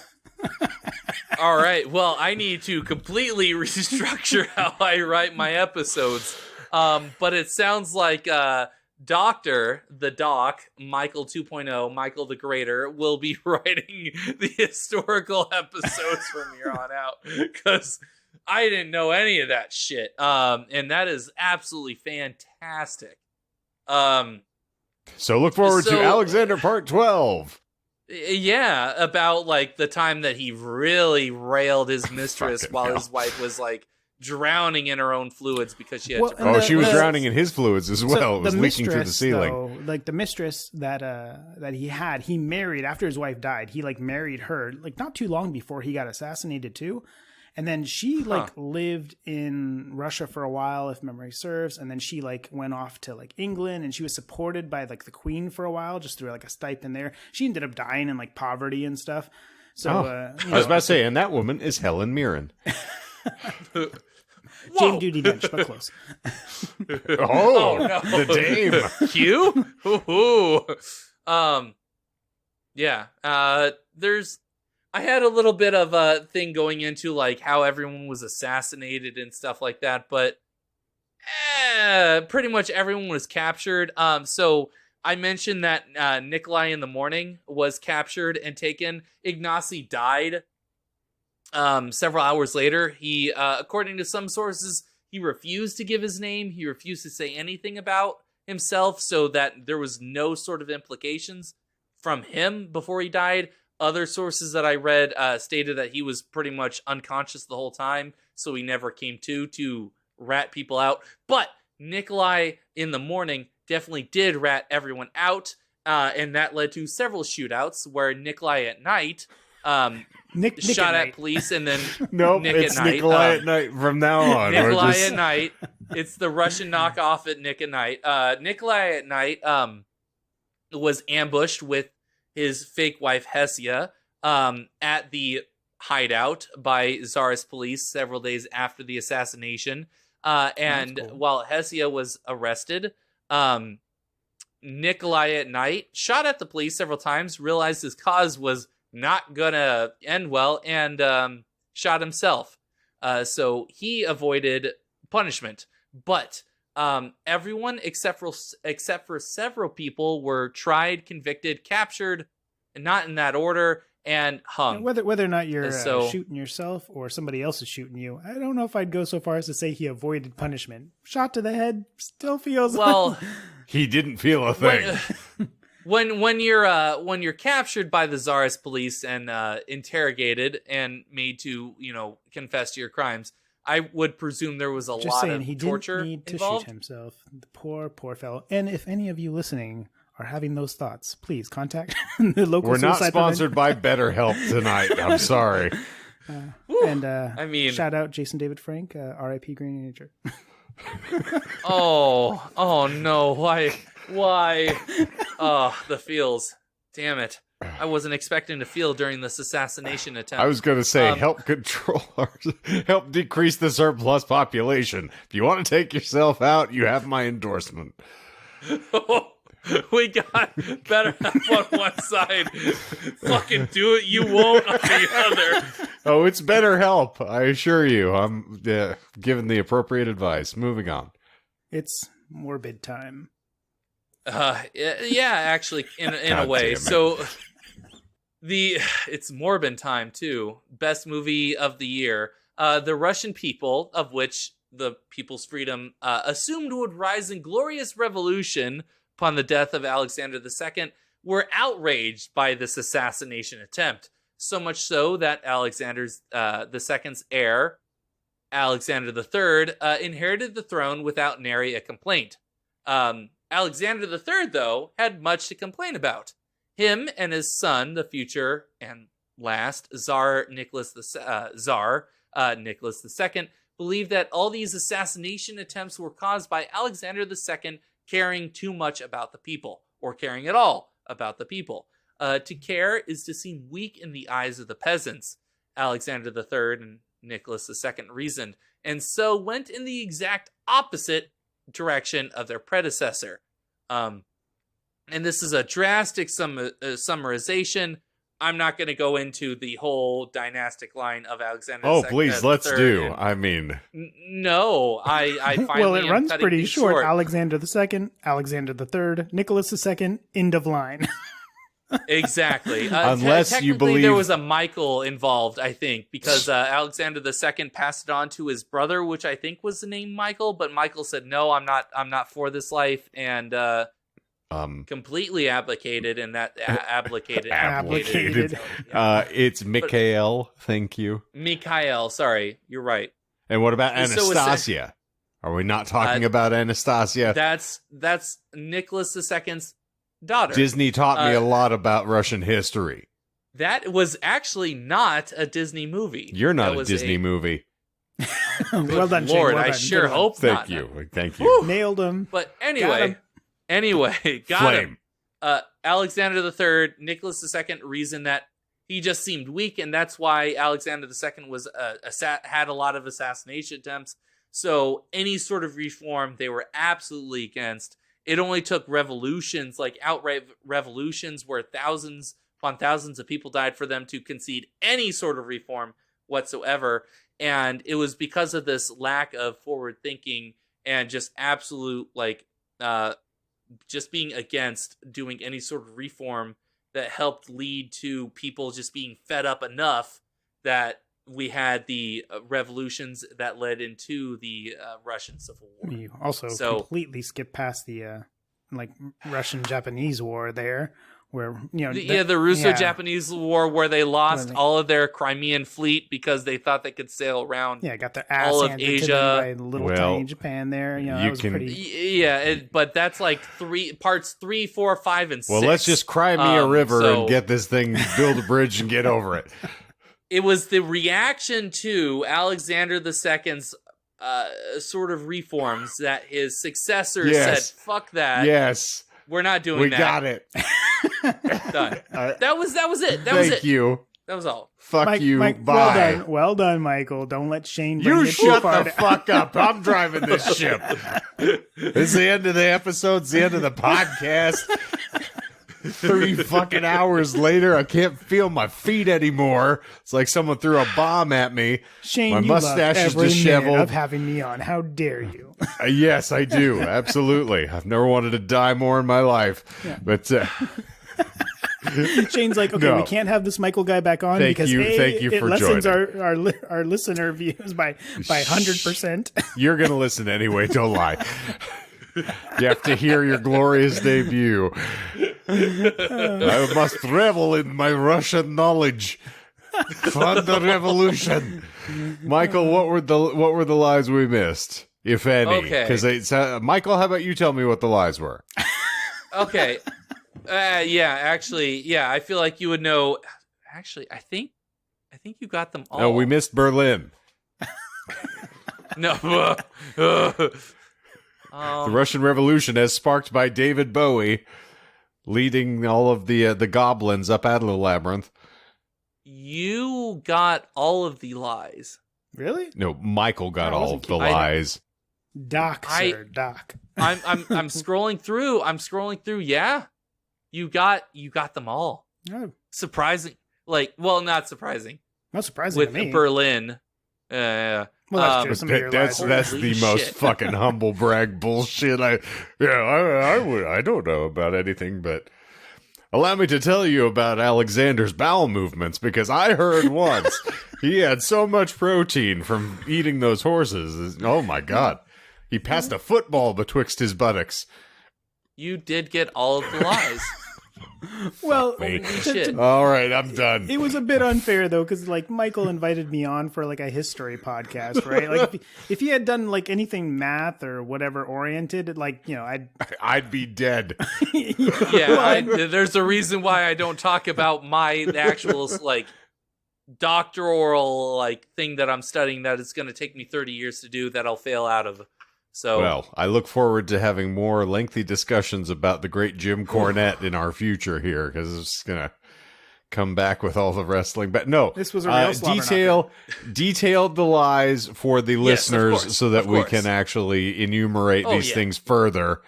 All right. Well, I need to completely restructure how I write my episodes. But it sounds like the Doc, Michael 2.0, Michael the Greater, will be writing the historical episodes from here on out, because I didn't know any of that shit. And that is absolutely fantastic. So look forward to Alexander Part 12. Yeah, about like the time that he really railed his mistress while his wife was like drowning in her own fluids because she had she was drowning in his fluids as well. So it was leaking through the ceiling. Though, like the mistress that he married after his wife died, he like married her like not too long before he got assassinated too. And then she like lived in Russia for a while, if memory serves. And then she like went off to like England, and she was supported by like the Queen for a while, just through like a stipend there. She ended up dying in like poverty and stuff. So I was about to say, and that woman is Helen Mirren. Jane Judi Dench, but close. No. The dame. Q? Yeah. I had a little bit of a thing going into like how everyone was assassinated and stuff like that, but pretty much everyone was captured. So I mentioned that Nikolai in the morning was captured and taken. Ignacy died several hours later. He, according to some sources, he refused to give his name. He refused to say anything about himself so that there was no sort of implications from him before he died. Other sources that I read stated that he was pretty much unconscious the whole time, so he never came to rat people out. But Nikolai in the morning definitely did rat everyone out, and that led to several shootouts where Nikolai at night Nick shot at at police, and then Nope, Nick it's at night. Nikolai at night from now on. Nikolai at night. It's the Russian knockoff at Nick at night. Nikolai at night was ambushed with his fake wife Hesia at the hideout by Tsarist police several days after the assassination. And cool. while Hesia was arrested, Nikolai at night shot at the police several times, realized his cause was not gonna end well, and shot himself. So he avoided punishment. But everyone except for several people were tried, convicted, captured, not in that order, and hung. Whether or not you're So- shooting yourself or somebody else is shooting you, I don't know if I'd go so far as to say he avoided punishment. Shot to the head still feels Well, He didn't feel a thing. when you're captured by the Tsarist police and interrogated and made to confess to your crimes, I would presume there was a just lot saying of he torture didn't need to involved. shoot himself. The poor fellow. And if any of you listening are having those thoughts, please contact the local We're not suicide sponsored by BetterHelp tonight. I'm sorry. And I mean, shout out Jason David Frank, R.I.P. Green Ranger. oh no, why? Oh, the feels. Damn it. I wasn't expecting to feel during this assassination attempt. I was going to say, help help decrease the surplus population. If you want to take yourself out, you have my endorsement. We got better on one side. Fucking do it, you won't on the other. Oh, it's BetterHelp. I assure you. I'm giving the appropriate advice. Moving on. It's morbid time. Yeah, actually, in a God way. damn it. So it's Morbin time too. Best movie of the year. The Russian people, of which the People's Freedom assumed would rise in glorious revolution upon the death of Alexander II, were outraged by this assassination attempt. So much so that Alexander II's heir, Alexander III, inherited the throne without nary a complaint. Alexander III, though, had much to complain about. Him and his son, the future and last Tsar Nicholas II, believed that all these assassination attempts were caused by Alexander II caring too much about the people, or caring at all about the people. To care is to seem weak in the eyes of the peasants, Alexander III and Nicholas II reasoned, and so went in the exact opposite direction of their predecessor. And this is a drastic summarization. I'm not going to go into the whole dynastic line of Alexander. Oh, II, please, let's do. and- I mean, No, I finally Well, it am runs cutting pretty things short. Alexander II, Alexander III, Nicholas II, end of line. Exactly. Unless you technically, believe- there was a Michael involved, I think, because Alexander II passed it on to his brother, which I think was the name Michael, but Michael said, "No, I'm not for this life," and completely abdicated, and that abdicated. Abdicated. It's Mikhail. Thank you. Mikhail, sorry, you're right. And what about And so is Anastasia? Are we not talking about Anastasia? That's Nicholas II's daughter. Disney taught me a lot about Russian history. That was actually not a Disney movie. You're not That a was Disney movie. Well done, Shane. Lord, Well I done. sure Good one. hope Thank not. you. Thank you. Nailed him. But Got anyway, him. got Flame. him. Alexander III, Nicholas II reasoned that he just seemed weak, and that's why Alexander II was had a lot of assassination attempts. So any sort of reform they were absolutely against. It only took revolutions, like outright revolutions, where thousands upon thousands of people died for them to concede any sort of reform whatsoever. And it was because of this lack of forward thinking and just absolute, just being against doing any sort of reform that helped lead to people just being fed up enough that we had the revolutions that led into the Russian Civil War. You also So- completely skipped past the like Russian-Japanese war there, where the Russo-Japanese war, where they lost all of their Crimean fleet because they thought they could sail around. Yeah, got their ass all of handed Asia to them by little tiny Japan. There, that was pretty. Yeah, but that's like parts 3, 4, 5, and 6. Well, let's just cry me a river and get this thing, build a bridge and get over it. It was the reaction to Alexander II's sort of reforms that his successor said, "Fuck that." Yes, we're not doing that. We got it. Done. That was it. Thank you. That was all. Fuck you. Bye. Well done, Michael. Don't let Shane. You shut the fuck up. I'm driving this ship. It's the end of the episode. It's the end of the podcast. 3 fucking hours later, I can't feel my feet anymore. It's like someone threw a bomb at me. Shane, my mustache is disheveled. Of having me on. How dare you? Yes, I do. Absolutely. I've never wanted to die more in my life. Yeah. But Shane's like, okay, we can't have this Michael guy back on thank you it for lessens joining. our listener views by 100%. You're gonna listen anyway. Don't lie. You have to hear your glorious debut. I must revel in my Russian knowledge. Fund the revolution. Michael, what were the lies we missed, if any? Okay. Because Michael, how about you tell me what the lies were? Okay. I feel like you would know. Actually, I think you got them all. No, we missed Berlin. No. The Russian Revolution, as sparked by David Bowie, leading all of the goblins up out of the labyrinth. You got all of the lies. Really? No, Michael got all of the lies. Doc. I'm scrolling through. Yeah, you got them all. Oh. Surprising. Not surprising. Not surprising with to me. Berlin. Well, that's the most fucking humble brag bullshit. I don't know about anything, but allow me to tell you about Alexander's bowel movements, because I heard once he had so much protein from eating those horses. Oh my god, he passed a football betwixt his buttocks. You did get all of the lies. Well, all right, I'm done. It was a bit unfair though, because Michael invited me on for a history podcast, right? If he had done anything math or whatever oriented, I'd be dead. There's a reason why I don't talk about my actual doctoral thing that I'm studying that is going to take me 30 years to do that I'll fail out of. So, well, I look forward to having more lengthy discussions about the great Jim Cornette in our future here, because it's going to come back with all the wrestling. But no, this was a real detailed the lies for the listeners so that we can actually enumerate these things further.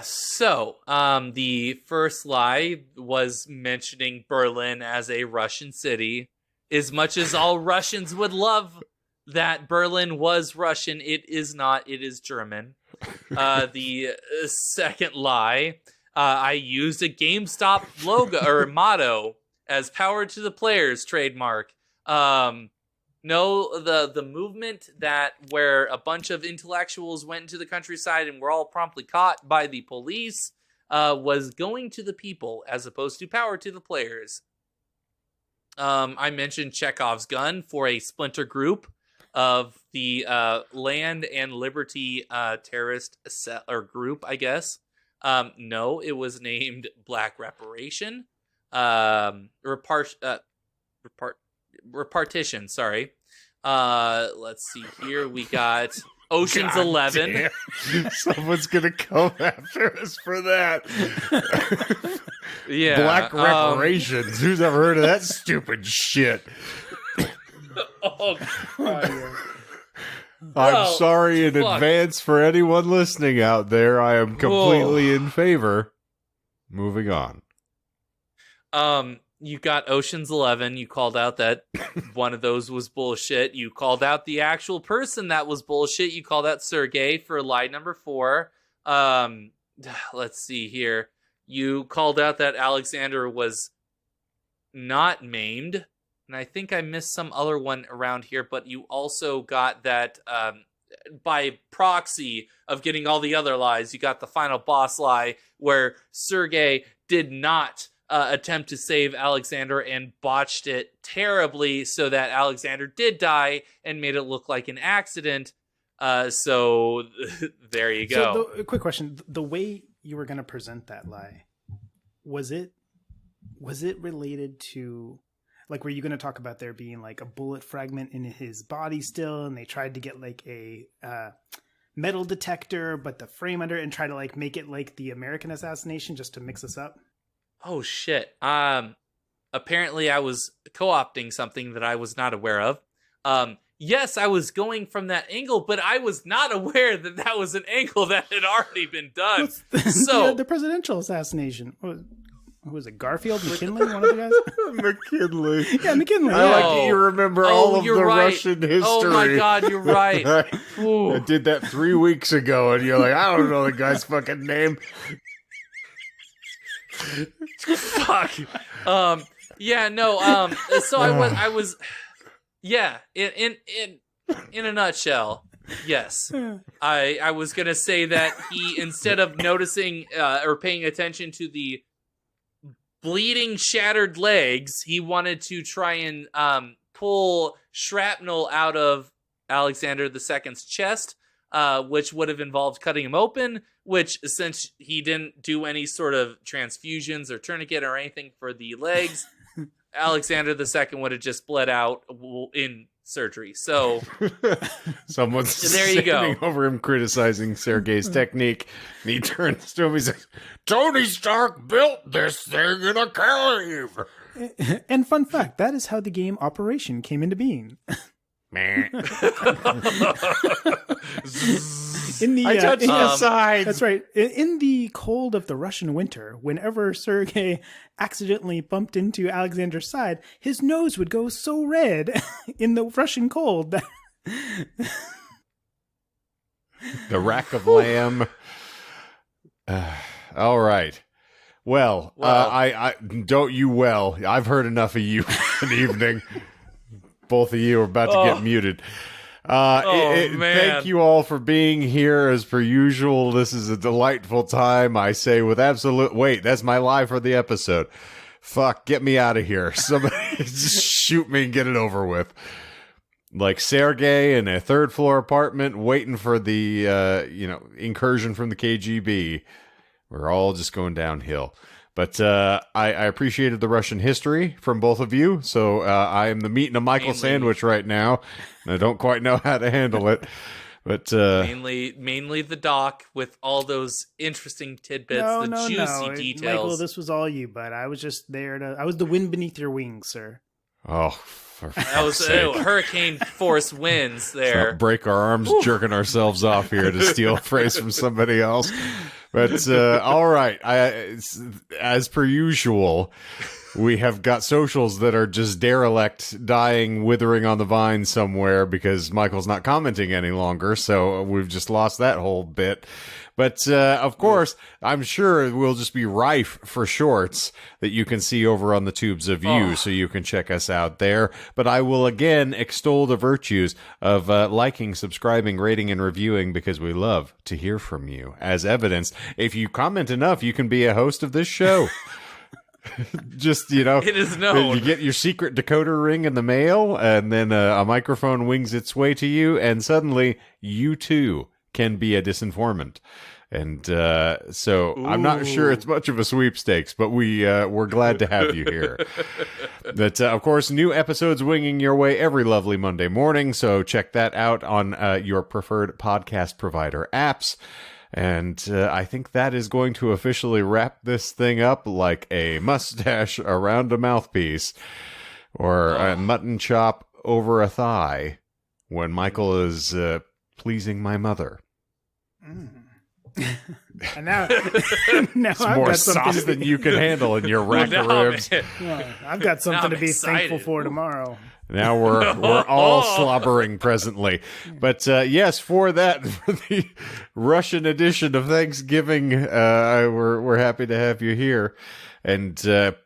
So, the first lie was mentioning Berlin as a Russian city. As much as all Russians would love that Berlin was Russian, it is not. It is German. The second lie, I used a GameStop logo or motto as "Power to the Players" trademark. No, the movement where a bunch of intellectuals went into the countryside and were all promptly caught by the police was going to the people as opposed to power to the players. I mentioned Chekhov's gun for a splinter group of the Land and Liberty terrorist group, I guess. No, it was named Black Reparation. Repartition, sorry. Let's see here. We got Ocean's 11. Damn. Someone's gonna come after us for that. Yeah. Black Reparations. Who's ever heard of that stupid shit? Oh, God. I'm sorry in advance for anyone listening out there. I am completely in favor. Moving on. You got Ocean's 11. You called out that one of those was bullshit. You called out the actual person that was bullshit. You called out Sergey for lie number 4. Let's see here. You called out that Alexander was not maimed. And I think I missed some other one around here, but you also got that by proxy of getting all the other lies, you got the final boss lie where Sergei did not attempt to save Alexander and botched it terribly so that Alexander did die and made it look like an accident. So there you go. So, quick question: the way you were going to present that lie, was it related to, like, were you going to talk about there being like a bullet fragment in his body still, and they tried to get like a metal detector, but the frame under it, and try to like make it like the American Assassination just to mix us up? Oh shit. Apparently I was co-opting something that I was not aware of. Yes, I was going from that angle, but I was not aware that that was an angle that had already been done. So the presidential assassination. Who was it? Garfield? McKinley? One of the guys? McKinley. Yeah, McKinley. I like that you remember all of the Russian history. Oh my God, you're right. I did that 3 weeks ago, and you're like, I don't know the guy's fucking name. Fuck. Yeah, no. So I was. Yeah. In a nutshell, yes. I was gonna say that he, instead of noticing or paying attention to the bleeding, shattered legs, he wanted to try and pull shrapnel out of Alexander II's chest, which would have involved cutting him open, which, since he didn't do any sort of transfusions or tourniquet or anything for the legs, Alexander II would have just bled out in surgery. So someone's there you standing go. over him criticizing Sergei's technique, and he turns to him and says, Tony Stark built this thing in a cave. And fun fact, that is how the game Operation came into being. Man. I touched the sides. That's right. In the cold of the Russian winter, whenever Sergei accidentally bumped into Alexander's side, his nose would go so red in the Russian cold. The rack of lamb. All right. Well, I don't you well. I've heard enough of you for the evening. Both of you are about to get muted. Man. Thank you all for being here as per usual. This is a delightful time. I say with absolute... Wait, that's my lie for the episode. Fuck, get me out of here. Somebody just shoot me and get it over with. Like Sergei in a third floor apartment waiting for the incursion from the KGB. We're all just going downhill. But I appreciated the Russian history from both of you, so I am the meat and a Michael sandwich right now, and I don't quite know how to handle it. But mainly the doc with all those interesting tidbits, juicy details. Michael, this was all you, but I was just there to. I was the wind beneath your wings, sir. Oh, that was hurricane force winds there. Let's not break our arms jerking ourselves off here to steal a phrase from somebody else. But all right, as per usual, we have got socials that are just derelict, dying, withering on the vine somewhere because Michael's not commenting any longer. So we've just lost that whole bit. But of course, I'm sure it will just be rife for shorts that you can see over on the tubes of you, so you can check us out there. But I will again extol the virtues of liking, subscribing, rating, and reviewing because we love to hear from you. As evidenced, if you comment enough, you can be a host of this show. Just, it is known. You get your secret decoder ring in the mail, and then a microphone wings its way to you, and suddenly you too can be a disinformant. And so I'm not sure it's much of a sweepstakes, but we're glad to have you here. But of course, new episodes winging your way every lovely Monday morning, so check that out on your preferred podcast provider apps. And I think that is going to officially wrap this thing up like a mustache around a mouthpiece or a mutton chop over a thigh when Michael is pleasing my mother. And now it's more sauce than you can handle in your rack of ribs. I've got something to be thankful for tomorrow. Now we're all slobbering presently. But yes, for the Russian edition of Thanksgiving, we're happy to have you here. And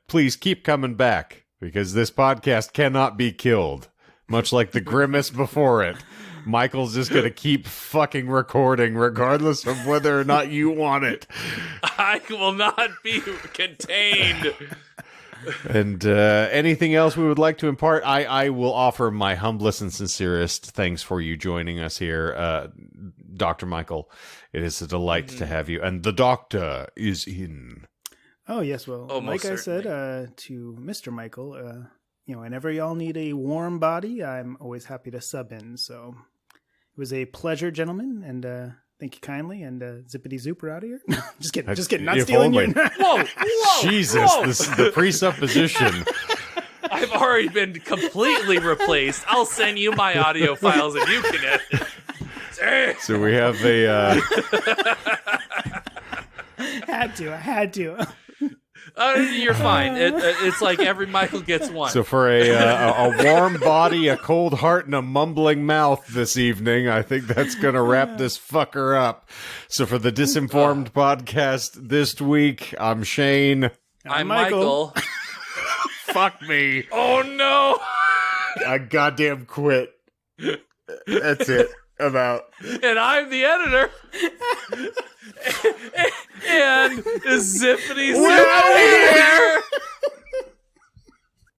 please keep coming back because this podcast cannot be killed, much like the grimace before it. Michael's just going to keep fucking recording regardless of whether or not you want it. I will not be contained. And anything else we would like to impart? I will offer my humblest and sincerest thanks for you joining us here, Dr. Michael. It is a delight to have you. And the doctor is in. Oh, yes. Well, like I said certainly. to Mr. Michael, whenever y'all need a warm body, I'm always happy to sub in. So it was a pleasure, gentlemen, and thank you kindly. And zippity zooper out of here. Just kidding. Not stealing only. your... Whoa! Jesus, whoa. the presupposition. I've already been completely replaced. I'll send you my audio files and you can edit. So we have a... I had to. You're fine. It's like every Michael gets one. So for a warm body, a cold heart, and a mumbling mouth this evening, I think that's going to wrap this fucker up. So for the Disinformed podcast this week, I'm Shane. I'm Michael. Fuck me. Oh, no. I goddamn quit. That's it. I'm out. And I'm the editor. And zippity zip here.